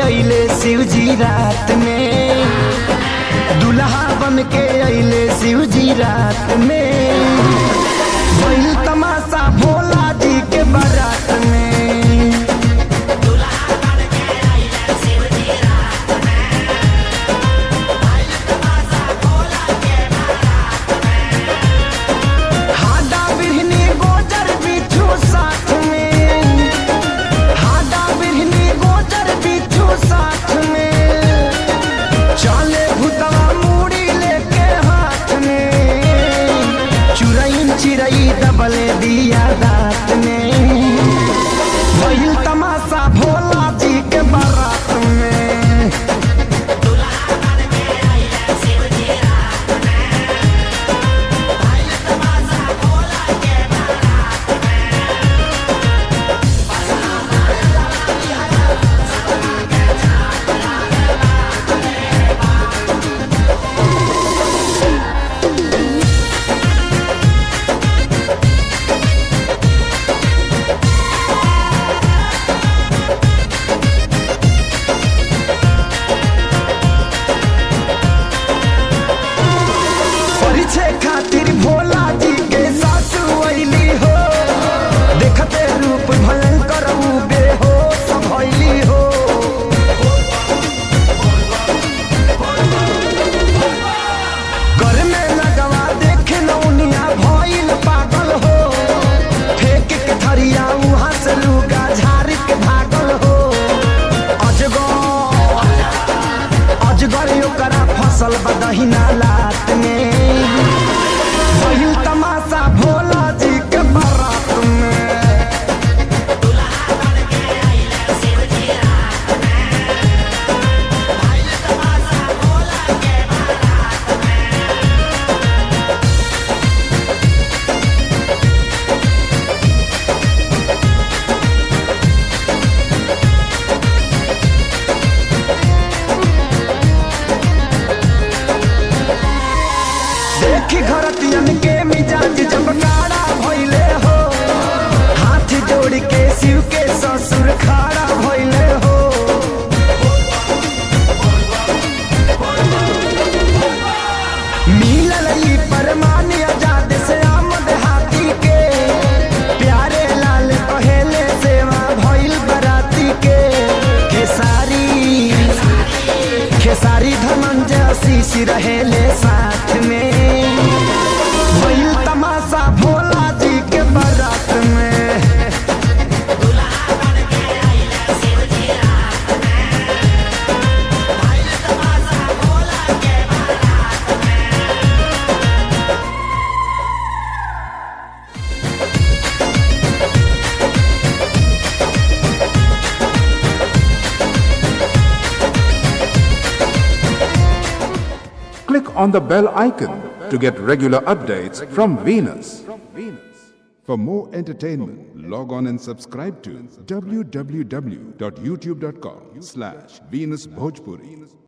अइले शिवजी रात में, दुल्हा बन के अइले शिवजी रात में। भइल तमाशा भोला जी के बारात में। हाडा बिरहनी गोजर बिच्छू साथ में, हाडा बिरहनी गोजर बिच्छू साथ में। चले भूतवा मूड़ी लेके हाथ में, चुरैन चिरई दबले दिया रात में। भइल तमाशा भोला जी के बारात में। परिचय खातिर भोला जी के सासु अइली हो, देखते रूप भयंकर बेहोश भइली हो। घर में लगवा देख नौनिया भइल पागल हो, फेंक के थरिया वहां से लुगा झाड़ के भागल हो। अजगर ओकरा फसल बदहिना लात में। भइल तमाशा भोला जी के बारात में। देखी घरतियन के मिजाज जब काड़ा भइले हो, हाथ जोड़ के शिव के ससुर खाड़ा भइले हो। मिलल ई परमान आजाद से आमद हाथी के, प्यारे लाल पहले सेवा भइल बराती के। खेसारी धनंजय आशीष रहेले साथ में। भइल तमाशा भोला जी के बारात में। Click on the bell icon to get regular updates from Venus. For more entertainment, log on and subscribe to www.youtube.com/VenusBhojpuri.